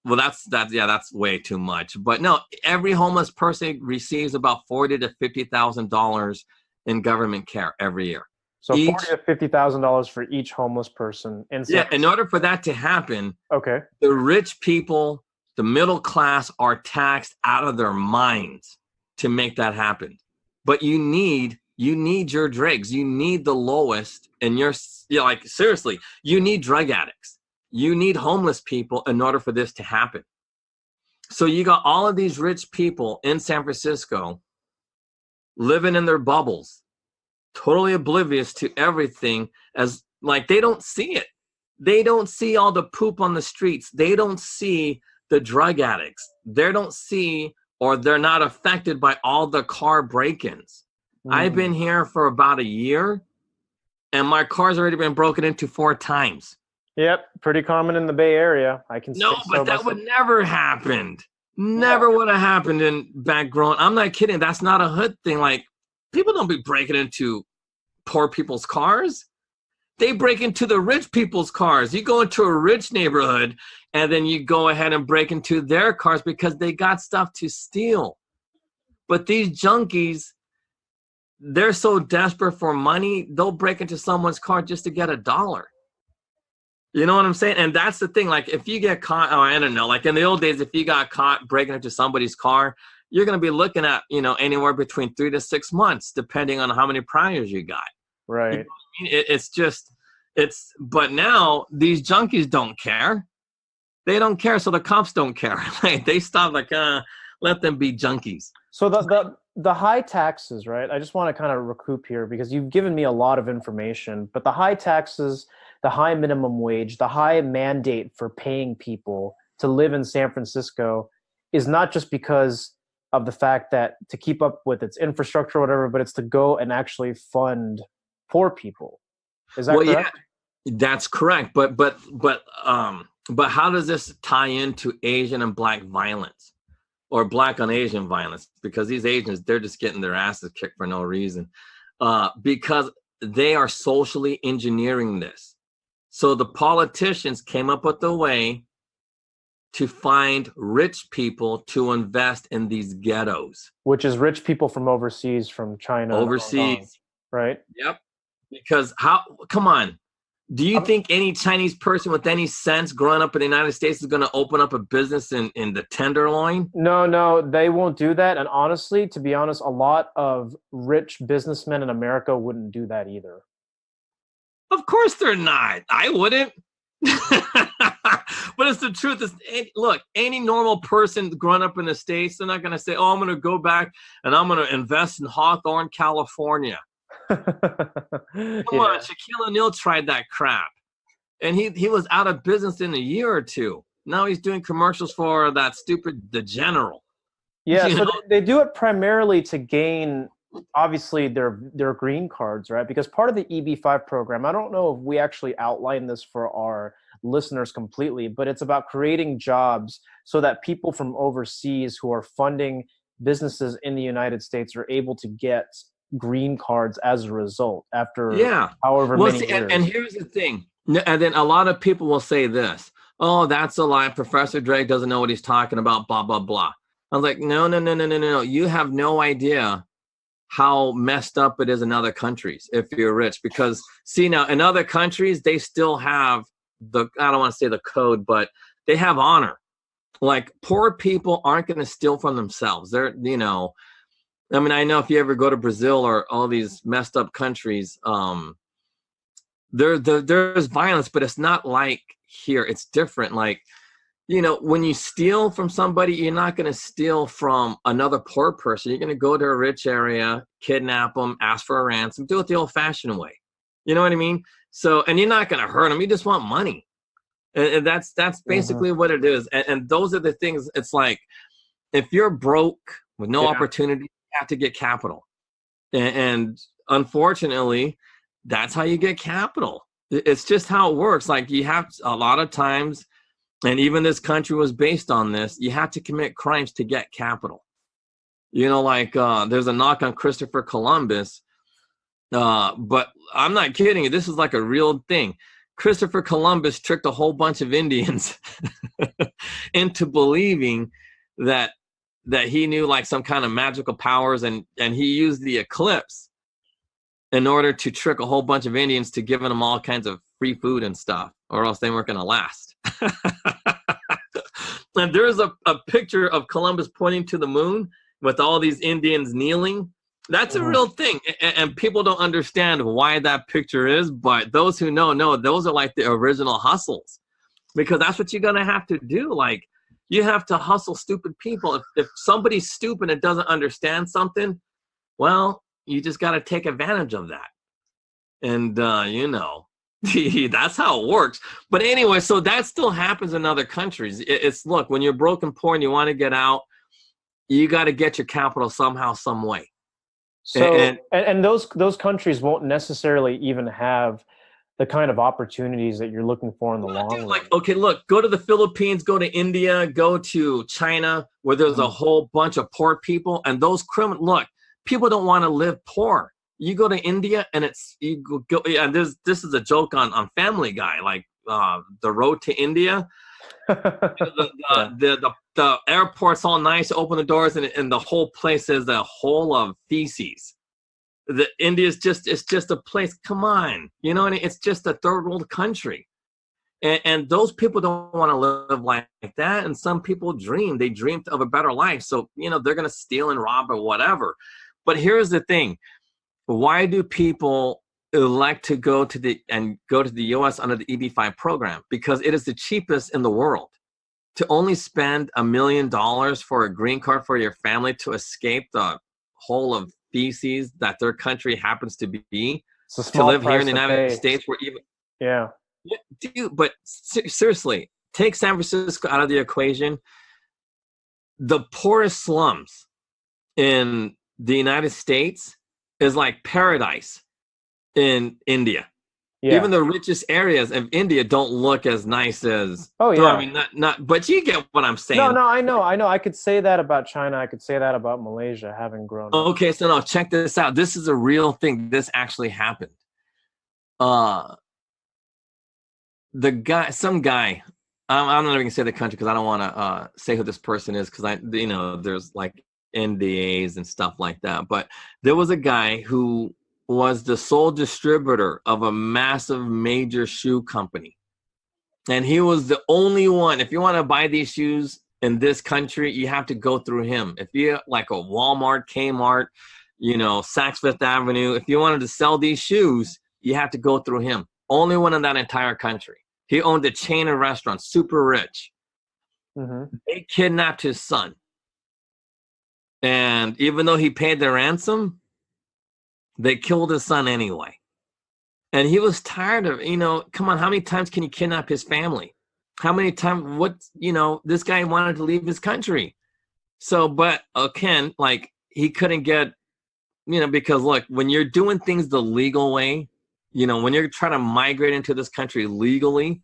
F: well, that's way too much. But no, every homeless person receives about $40,000 to $50,000 in government care every year.
E: So $40,000 to $50,000 for each homeless person.
F: In order for that to happen,
E: okay,
F: the rich people, the middle class, are taxed out of their minds to make that happen. But you need your dregs. You need the lowest, and like seriously, you need drug addicts. You need homeless people in order for this to happen. So you got all of these rich people in San Francisco living in their bubbles, totally oblivious to everything, as like they don't see it. They don't see all the poop on the streets. They don't see the drug addicts. They don't see, or they're not affected by all the car break-ins. I've been here for about a year, and my car's already been broken into 4 times.
E: Yep, pretty common in the Bay Area. I can.
F: No, but that would never happened. Never would have happened in back growing. I'm not kidding. That's not a hood thing. Like, people don't be breaking into poor people's cars. They break into the rich people's cars. You go into a rich neighborhood, and then you go ahead and break into their cars because they got stuff to steal. But these junkies, they're so desperate for money, they'll break into someone's car just to get $1. You know what I'm saying? And that's the thing. Like, if you get caught, I don't know, like in the old days, if you got caught breaking into somebody's car, you're going to be looking at, anywhere between 3 to 6 months, depending on how many priors you got.
E: Right.
F: You know what I mean? But now these junkies don't care. They don't care. So the cops don't care. Like, they stop, like, let them be junkies.
E: So the high taxes, right? I just want to kind of recoup here because you've given me a lot of information, but the high taxes, the high minimum wage, the high mandate for paying people to live in San Francisco is not just because of the fact that to keep up with its infrastructure or whatever, but it's to go and actually fund poor people. Is that correct?
F: Yeah, that's correct. But how does this tie into Asian and Black violence, or Black on Asian violence? Because these Asians, they're just getting their asses kicked for no reason, because they are socially engineering this. So the politicians came up with a way to find rich people to invest in these ghettos.
E: Which is rich people from overseas, from China, and Hong Kong,
F: Overseas.
E: right?
F: Yep. Because come on. Do you think any Chinese person with any sense growing up in the United States is going to open up a business in the Tenderloin?
E: No, they won't do that. And honestly, to be honest, a lot of rich businessmen in America wouldn't do that either.
F: Of course they're not. I wouldn't. But it's the truth. Look, any normal person growing up in the States, they're not going to say, oh, I'm going to go back and I'm going to invest in Hawthorne, California. Come on, Shaquille O'Neal tried that crap. And he was out of business in a year or two. Now he's doing commercials for that stupid The General.
E: Yeah, so they do it primarily to gain, obviously, their green cards, right? Because part of the EB-5 program, I don't know if we actually outline this for our listeners completely, but it's about creating jobs so that people from overseas who are funding businesses in the United States are able to get green cards as a result after however many years.
F: And here's the thing. And then a lot of people will say this, oh, that's a lie. Professor Drake doesn't know what he's talking about, blah, blah, blah. I was like, no. You have no idea how messed up it is in other countries if you're rich. Because, see, now, in other countries, they still have I don't want to say the code, but they have honor. Like, poor people aren't going to steal from themselves. They're, I mean, I know if you ever go to Brazil or all these messed up countries, there's violence, but it's not like here. It's different. Like, when you steal from somebody, you're not going to steal from another poor person. You're going to go to a rich area, kidnap them, ask for a ransom, do it the old-fashioned way. You know what I mean? So, and you're not going to hurt them. You just want money. And that's basically what it is. And those are the things. It's like, if you're broke with no opportunity, you have to get capital. And unfortunately, that's how you get capital. It's just how it works. Like, you have a lot of times, and even this country was based on this, you have to commit crimes to get capital. Like there's a knock on Christopher Columbus, but I'm not kidding you. This is like a real thing. Christopher Columbus tricked a whole bunch of Indians into believing that he knew like some kind of magical powers, and he used the eclipse in order to trick a whole bunch of Indians to giving them all kinds of free food and stuff, or else they weren't going to last. And there's a picture of Columbus pointing to the moon with all these Indians kneeling. That's a real thing. And people don't understand why that picture is, but those who know, those are like the original hustles, because that's what you're going to have to do. Like, you have to hustle stupid people. If somebody's stupid and doesn't understand something, well, you just got to take advantage of that. And, that's how it works. But anyway, so that still happens in other countries. It's look, when you're broke and poor and you want to get out, you got to get your capital somehow, some way.
E: So, and those countries won't necessarily even have the kind of opportunities that you're looking for in the long run.
F: Like, okay, look, go to the Philippines, go to India, go to China, where there's a whole bunch of poor people, and those look, people don't want to live poor. You go to India, and this is a joke on Family Guy, like the road to India. The airport's all nice, open the doors, and the whole place is a hole of feces. The India's it's just a place. Come on, it's just a third world country, and those people don't want to live like that. And some people they dreamed of a better life, so they're gonna steal and rob or whatever. But here's the thing: why do people elect to go to the U.S. under the EB-5 program? Because it is the cheapest in the world. To only spend $1 million for a green card for your family to escape the hole of feces that their country happens to be, to live here in the United States, where even dude, but seriously, take San Francisco out of the equation. The poorest slums in the United States is like paradise in India. Yeah. Even the richest areas of India don't look as nice as. Oh yeah. I mean, not. But you get what I'm saying.
E: No, I know. I could say that about China. I could say that about Malaysia, having grown up.
F: Okay, so now check this out. This is a real thing. This actually happened. Some guy I'm not even gonna say the country because I don't want to say who this person is because there's like NDAs and stuff like that. But there was a guy who was the sole distributor of a massive major shoe company. And he was the only one. If you want to buy these shoes in this country, you have to go through him. If you like a Walmart, Kmart, Saks Fifth Avenue, if you wanted to sell these shoes, you have to go through him. Only one in that entire country. He owned a chain of restaurants, super rich. Mm-hmm. They kidnapped his son. And even though he paid the ransom, they killed his son anyway. And he was tired of, come on, how many times can you kidnap his family? How many times, this guy wanted to leave his country. So, but Ken, like, he couldn't get, because look, when you're doing things the legal way, when you're trying to migrate into this country legally,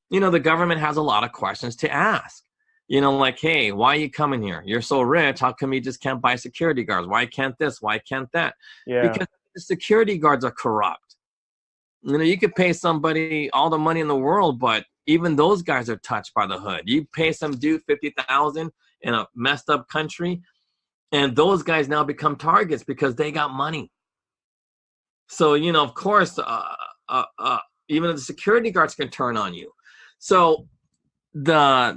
F: the government has a lot of questions to ask. Like, hey, why are you coming here? You're so rich. How come you just can't buy security guards? Why can't this? Why can't that? Yeah. Because the security guards are corrupt. You could pay somebody all the money in the world, but even those guys are touched by the hood. You pay some dude $50,000 in a messed up country, and those guys now become targets because they got money. So, of course, even the security guards can turn on you. So this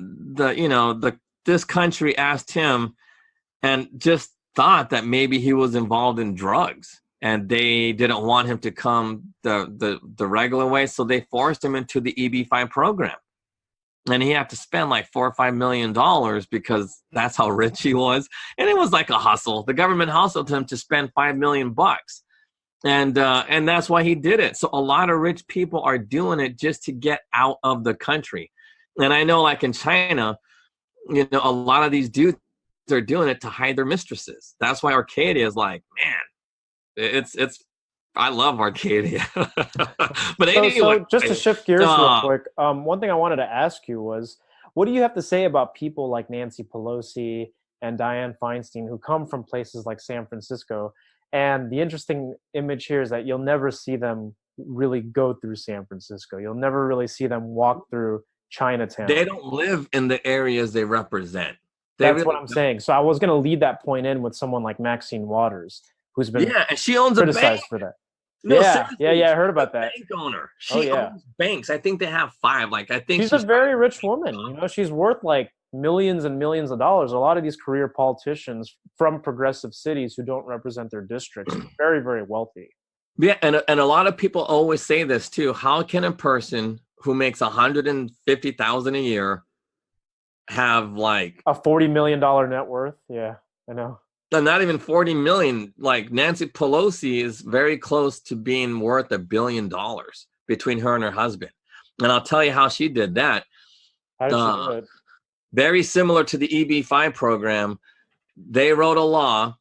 F: country asked him and just thought that maybe he was involved in drugs. And they didn't want him to come the regular way, so they forced him into the EB-5 program. And he had to spend like $4 or $5 million because that's how rich he was. And it was like a hustle. The government hustled him to spend $5 million. And that's why he did it. So a lot of rich people are doing it just to get out of the country. And I know, like in China, a lot of these dudes are doing it to hide their mistresses. That's why Arcadia is like, man, I love Arcadia. But anyway,
E: so just to shift gears real quick, one thing I wanted to ask you was, what do you have to say about people like Nancy Pelosi and Dianne Feinstein who come from places like San Francisco? And the interesting image here is that you'll never see them really go through San Francisco. You'll never really see them walk through Chinatown.
F: They don't live in the areas they represent.
E: That's what I'm saying. So I was going to lead that point in with someone like Maxine Waters, who's been
F: and she owns
E: criticized for that. No, I heard about that.
F: Bank owner. She owns banks. I think they have 5. Like, I think
E: she's a very rich woman. She's worth like millions and millions of dollars. A lot of these career politicians from progressive cities who don't represent their districts are very, very wealthy.
F: Yeah, and a lot of people always say this too. How can a person who makes $150,000 a year have like
E: a $40 million net worth? Yeah, I know.
F: Not even 40 million. Like Nancy Pelosi is very close to being worth $1 billion between her and her husband. And I'll tell you how she did that.
E: How did she do it?
F: Very similar to the EB-5 program. They wrote a law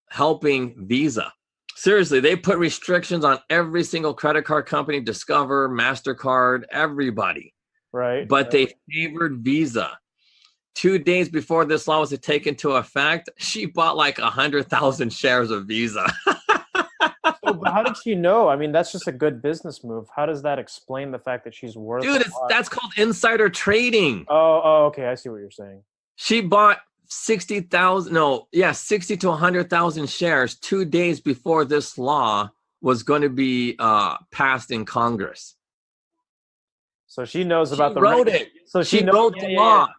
F: helping Visa. Seriously, they put restrictions on every single credit card company, Discover, MasterCard, everybody.
E: Right.
F: But they favored Visa. 2 days before this law was to take into effect, she bought like 100,000 shares of Visa.
E: So how did she know? I mean, that's just a good business move. How does that explain the fact that she's worth?
F: Dude, that's called insider trading.
E: Oh, okay. I see what you're saying.
F: She bought 60 to 100,000 shares 2 days before this law was going to be passed in Congress.
E: So she knows about
F: she wrote the law.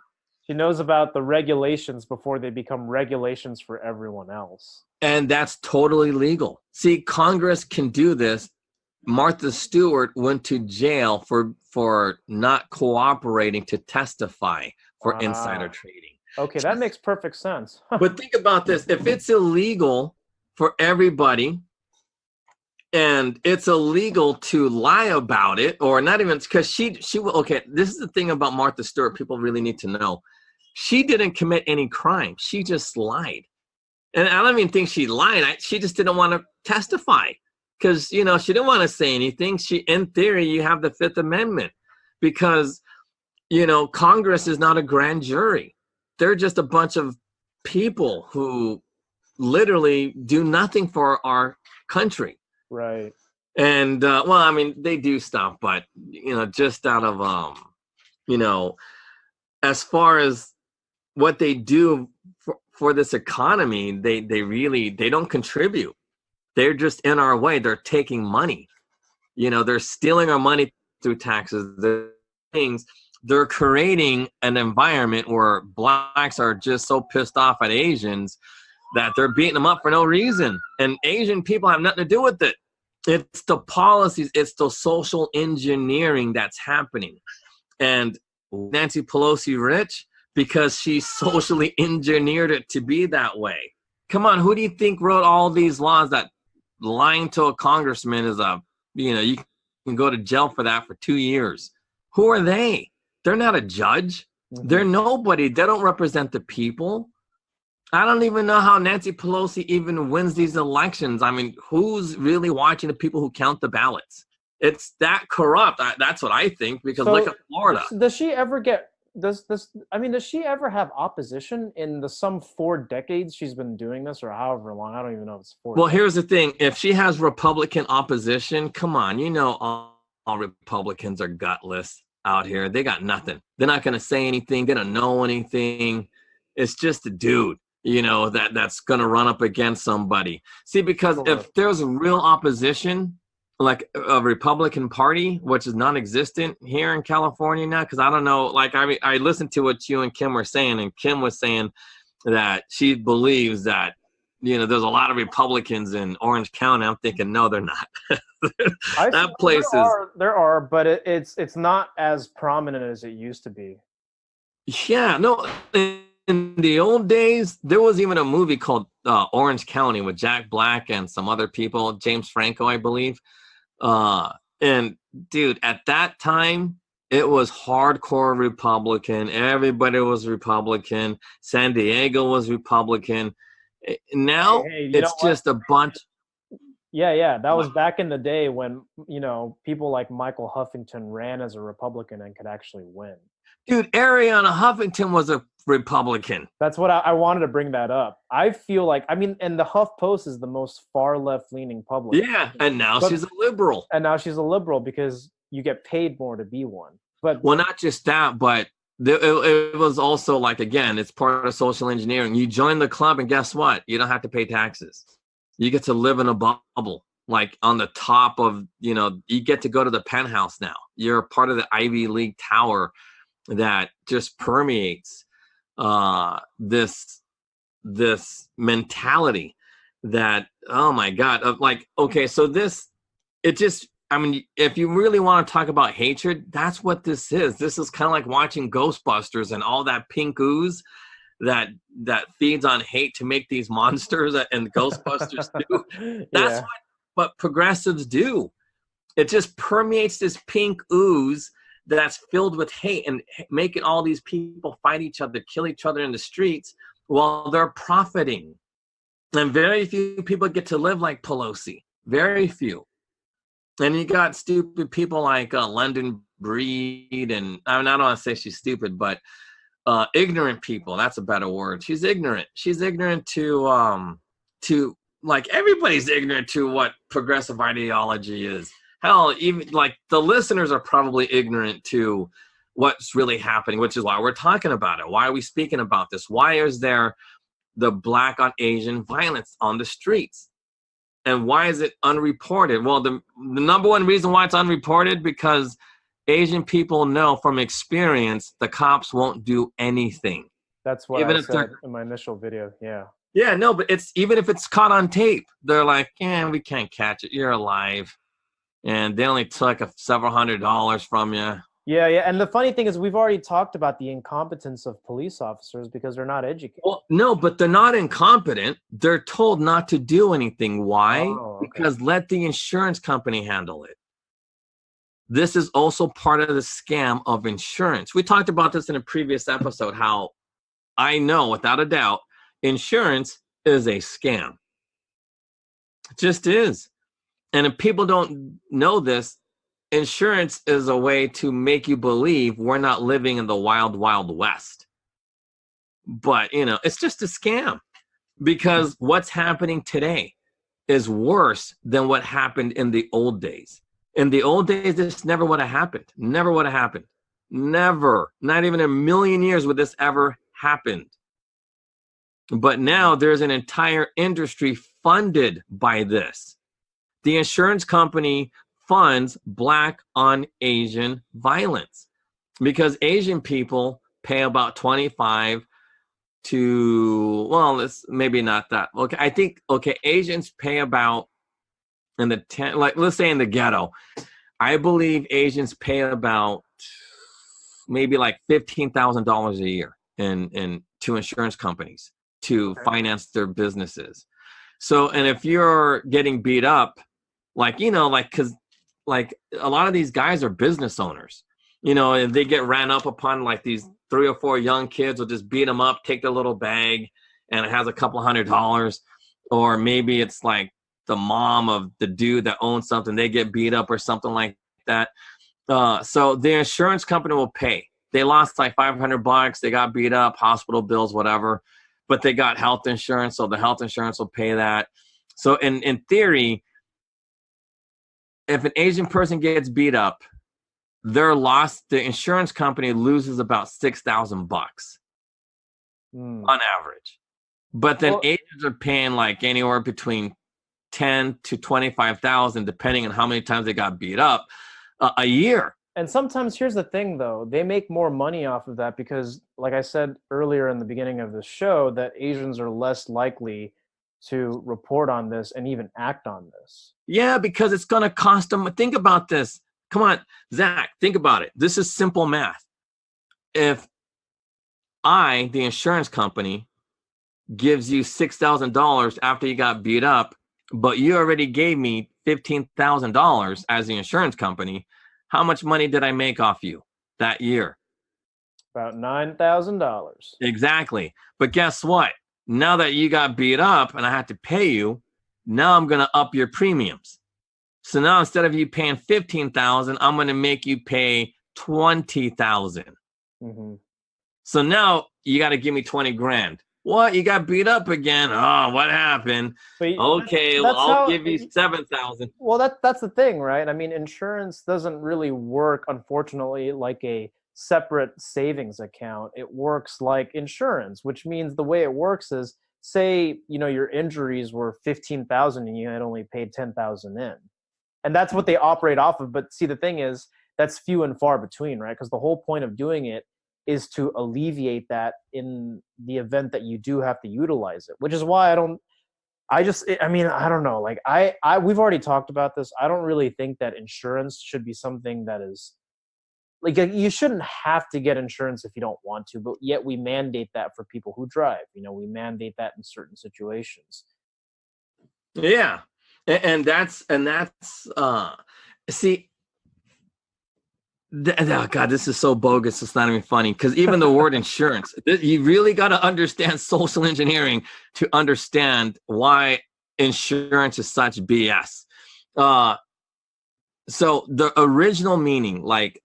E: She knows about the regulations before they become regulations for everyone else.
F: And that's totally legal. See, Congress can do this. Martha Stewart went to jail for not cooperating to testify for insider trading.
E: Okay, that makes perfect sense.
F: But think about this. If it's illegal for everybody and it's illegal to lie about it, or not even, because she okay, this is the thing about Martha Stewart people really need to know. She didn't commit any crime. She just lied. And I don't even think she lied. She just didn't want to testify because, she didn't want to say anything. In theory, you have the Fifth Amendment because, Congress is not a grand jury. They're just a bunch of people who literally do nothing for our country.
E: Right.
F: And, they do stuff, but, just out of, as far as what they do for this economy, they don't contribute. They're just in our way. They're taking money. They're stealing our money through taxes. They're creating an environment where blacks are just so pissed off at Asians that they're beating them up for no reason. And Asian people have nothing to do with it. It's the policies, it's the social engineering that's happening. And Nancy Pelosi rich because she socially engineered it to be that way. Come on, who do you think wrote all these laws that lying to a congressman is you can go to jail for that for 2 years? Who are they? They're not a judge. Mm-hmm. They're nobody. They don't represent the people. I don't even know how Nancy Pelosi even wins these elections. I mean, who's really watching the people who count the ballots? It's that corrupt. That's what I think, because look at Florida.
E: Does she ever get does she ever have opposition in the some 4 decades she's been doing this, or however long? I don't even know if it's 4
F: Well,
E: decades.
F: here's the thing. If she has Republican opposition, come on, all Republicans are gutless out here. They got nothing. They're not going to say anything. They don't know anything. It's just a dude, that's going to run up against somebody. See, because if there's a real opposition, like a Republican Party, which is non-existent here in California now, because I don't know, I listened to what you and Kim were saying, and Kim was saying that she believes that, there's a lot of Republicans in Orange County. I'm thinking, no, they're not. That place
E: there are, but it's not as prominent as it used to be.
F: Yeah, no. In the old days, there was even a movie called Orange County with Jack Black and some other people, James Franco, I believe. And dude, at that time, it was hardcore Republican. Everybody was Republican. San Diego was Republican. Now it's just a bunch.
E: Yeah. That was back in the day when, people like Michael Huffington ran as a Republican and could actually win.
F: Dude, Ariana Huffington was a Republican.
E: That's what I wanted to bring that up. I feel like, and the Huff Post is the most far left-leaning public.
F: Yeah, and now she's a liberal.
E: And now she's a liberal because you get paid more to be one.
F: Well, not just that, but it was also again, it's part of social engineering. You join the club and guess what? You don't have to pay taxes. You get to live in a bubble, on the top of, you get to go to the penthouse now. You're part of the Ivy League tower that just permeates this mentality that, oh my God, of okay, so if you really want to talk about hatred, that's what this is. This is kind of like watching Ghostbusters and all that pink ooze that feeds on hate to make these monsters and Ghostbusters do. That's what progressives do. It just permeates this pink ooze that's filled with hate and making all these people fight each other, kill each other in the streets while they're profiting. And very few people get to live like Pelosi. Very few. And you got stupid people like London Breed, and I don't want to say she's stupid, but ignorant people. That's a better word. She's ignorant. She's ignorant to everybody's ignorant to what progressive ideology is. Hell, even the listeners are probably ignorant to what's really happening, which is why we're talking about it. Why are we speaking about this? Why is there the Black on Asian violence on the streets? And why is it unreported? Well, the number one reason why it's unreported, because Asian people know from experience the cops won't do anything.
E: That's what I said in my initial video, yeah.
F: Yeah, no, but it's even if it's caught on tape, they're like, we can't catch it. You're alive. And they only took several $100s from you.
E: Yeah. And the funny thing is we've already talked about the incompetence of police officers because they're not educated.
F: Well, no, but they're not incompetent. They're told not to do anything. Why?
E: Oh, okay.
F: Because let the insurance company handle it. This is also part of the scam of insurance. We talked about this in a previous episode, how I know without a doubt, insurance is a scam. It just is. And if people don't know this, insurance is a way to make you believe we're not living in the wild, wild west. But, it's just a scam, because what's happening today is worse than what happened in the old days. In the old days, this never would have happened. Never would have happened. Never, not even a million years would this ever happen. But now there's an entire industry funded by this. The insurance company funds Black on Asian violence because Asian people pay about 25 to, well, it's maybe not that. Okay, I think, okay, Asians pay about in the 10, like let's say in the ghetto, I believe Asians pay about maybe like $15,000 a year in to insurance companies to finance their businesses. So, and if you're getting beat up, like, you know, like, cause like a lot of these guys are business owners, you know, and they get ran up upon, like these 3 or 4 young kids will just beat them up, take their little bag and it has a couple $100, or maybe it's like the mom of the dude that owns something, they get beat up or something like that. So the insurance company will pay. They lost like $500, they got beat up, hospital bills, whatever, but they got health insurance, so the health insurance will pay that. So in theory, if an Asian person gets beat up, their loss, the insurance company loses about $6,000 on average. But then Asians are paying like anywhere between 10 to 25,000, depending on how many times they got beat up a year.
E: And sometimes, here's the thing though, they make more money off of that because, like I said earlier in the beginning of the show, that Asians are less likely to report on this and even act on this.
F: Yeah, because it's going to cost them. Think about this. Come on, Zach, think about it. This is simple math. If I, the insurance company, gives you $6,000 after you got beat up, but you already gave me $15,000 as the insurance company, how much money did I make off you that year?
E: About $9,000.
F: Exactly. But guess what? Now that you got beat up and I had to pay you, now I'm going to up your premiums. So now instead of you paying $15,000, I'm going to make you pay $20,000.
E: Mm-hmm.
F: So now you got to give me 20 grand. What? You got beat up again? Oh, what happened? But okay, well, I'll give you 7,000.
E: Well, that's the thing, right? I mean, insurance doesn't really work, unfortunately, like a separate savings account. It works like insurance, which means the way it works is, say, you know, your injuries were 15,000 and you had only paid 10,000 in. And that's what they operate off of. But see, the thing is, that's few and far between, right? Because the whole point of doing it is to alleviate that in the event that you do have to utilize it, which is why I don't know. Like we've already talked about this. I don't really think that insurance should be something that is like, you shouldn't have to get insurance if you don't want to, but yet we mandate that for people who drive. You know, we mandate that in certain situations.
F: Yeah. And that's see, oh God, this is so bogus. It's not even funny because even the word insurance, you really got to understand social engineering to understand why insurance is such BS. So the original meaning, like,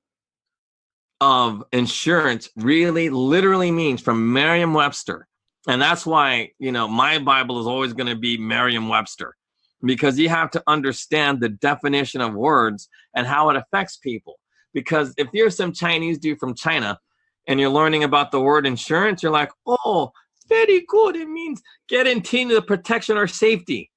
F: of insurance really literally means from Merriam-Webster. And that's why, you know, my Bible is always going to be Merriam-Webster, because you have to understand the definition of words and how it affects people. Because if you're some Chinese dude from China and you're learning about the word insurance, you're like, oh, very good. It means guaranteeing the protection or safety.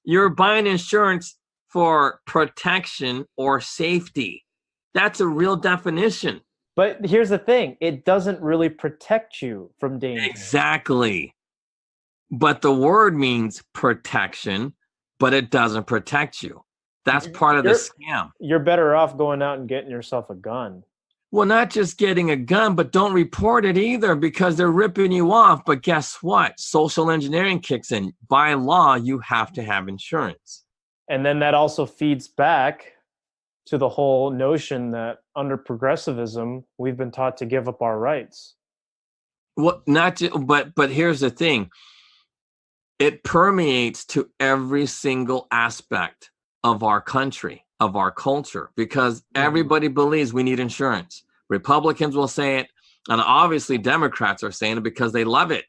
F: You're buying insurance for protection or safety. That's a real definition.
E: But here's the thing. It doesn't really protect you from danger.
F: Exactly. But the word means protection, but it doesn't protect you. That's part of the scam.
E: You're better off going out and getting yourself a gun.
F: Well, not just getting a gun, but don't report it either because they're ripping you off. But guess what? Social engineering kicks in. By law, you have to have insurance.
E: And then that also feeds back to the whole notion that under progressivism, we've been taught to give up our rights.
F: Well, but here's the thing. It permeates to every single aspect of our country, of our culture, because everybody believes we need insurance. Republicans will say it, and obviously Democrats are saying it because they love it.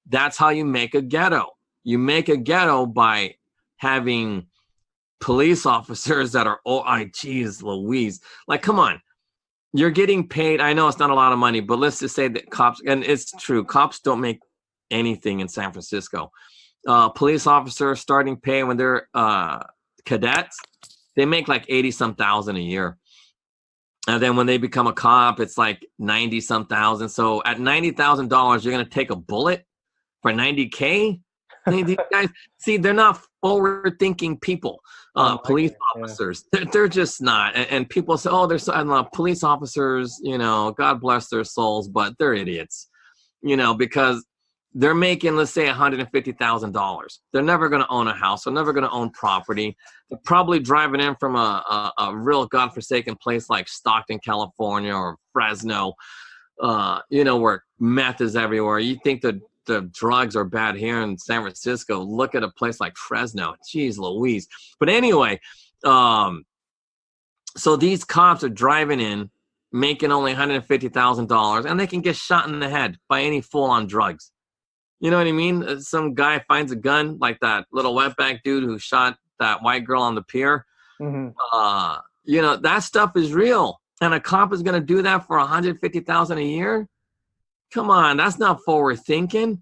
F: That's how you make a ghetto. You make a ghetto by having police officers that are, oh, geez, Louise. Like, come on. you're getting paid. I know it's not a lot of money, but let's just say that cops, and it's true, cops don't make anything in San Francisco. Police officers starting pay when they're cadets, they make like 80-some thousand a year. And then when they become a cop, it's like 90-some thousand. So at $90,000, you're going to take a bullet for $90K? These guys, see, they're not forward-thinking people. Police officers, they're just not. And people say, oh, there's police officers, God bless their souls, but they're idiots, because they're making, let's say, $150,000. They're never going to own a house. They're never going to own property. They're probably driving in from a real godforsaken place like Stockton, California, or Fresno, where meth is everywhere. You think that the drugs are bad here in San Francisco. Look at a place like Fresno. Jeez Louise. But anyway, so these cops are driving in, making only $150,000, and they can get shot in the head by any fool on drugs. You know what I mean? Some guy finds a gun, like that little wetback dude who shot that white girl on the pier. Mm-hmm. That stuff is real. And a cop is going to do that for $150,000 a year? Come on, that's not forward thinking.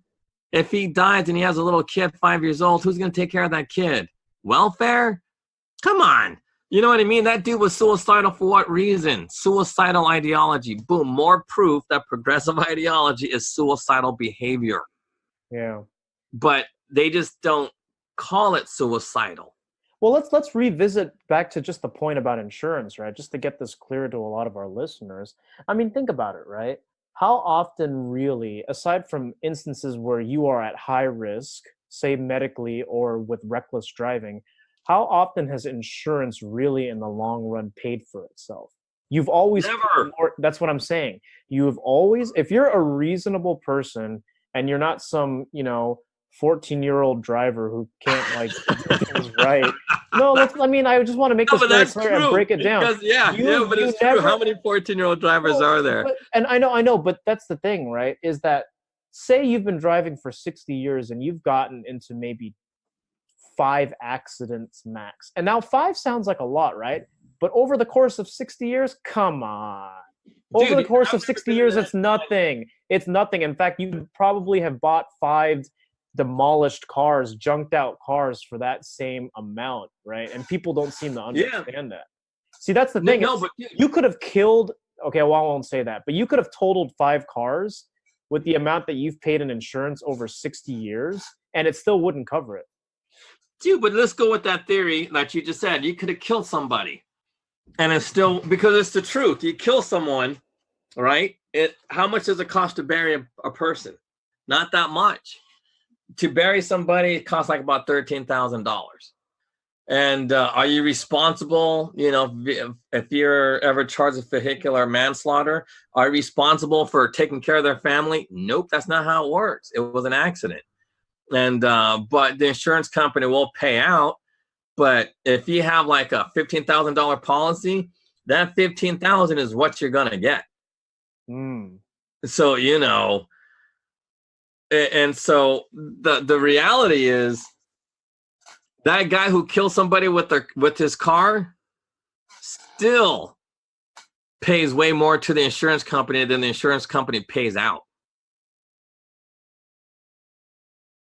F: If he dies and he has a little kid, 5 years old, who's going to take care of that kid? Welfare? Come on. You know what I mean? That dude was suicidal for what reason? Suicidal ideology. Boom, more proof that progressive ideology is suicidal behavior.
E: Yeah.
F: But they just don't call it suicidal.
E: Well, let's revisit back to just the point about insurance, right? Just to get this clear to a lot of our listeners. I mean, think about it, right? How often really, aside from instances where you are at high risk, say medically or with reckless driving, how often has insurance really in the long run paid for itself? You've always
F: never.
E: That's what I'm saying. You've always, if you're a reasonable person and you're not some, 14-year-old driver who can't do things right. No, I just want to make this very clear and break it down.
F: But it's true. How many 14-year-old drivers are there?
E: And I know, but that's the thing, right? Is that say you've been driving for 60 years and you've gotten into maybe 5 accidents max. And now 5 sounds like a lot, right? But over the course of 60 years, come on. Over the course of 60 years, it's nothing. It's nothing. In fact, you probably have bought 5 demolished cars, junked out cars for that same amount, right? And people don't seem to understand that. See, that's the thing.
F: No, but
E: you could have killed, okay, well, I won't say that, but you could have totaled 5 cars with the amount that you've paid in insurance over 60 years, and it still wouldn't cover it.
F: Dude, but let's go with that theory that you just said. You could have killed somebody. And it's still, because it's the truth. You kill someone, right? How much does it cost to bury a person? Not that much. To bury somebody, it costs like about $13,000. And are you responsible, if you're ever charged with vehicular manslaughter, are you responsible for taking care of their family? Nope, that's not how it works. It was an accident. And but the insurance company will pay out. But if you have like a $15,000 policy, that $15,000 is what you're going to get. So, and so the reality is that guy who killed somebody with his car still pays way more to the insurance company than the insurance company pays out.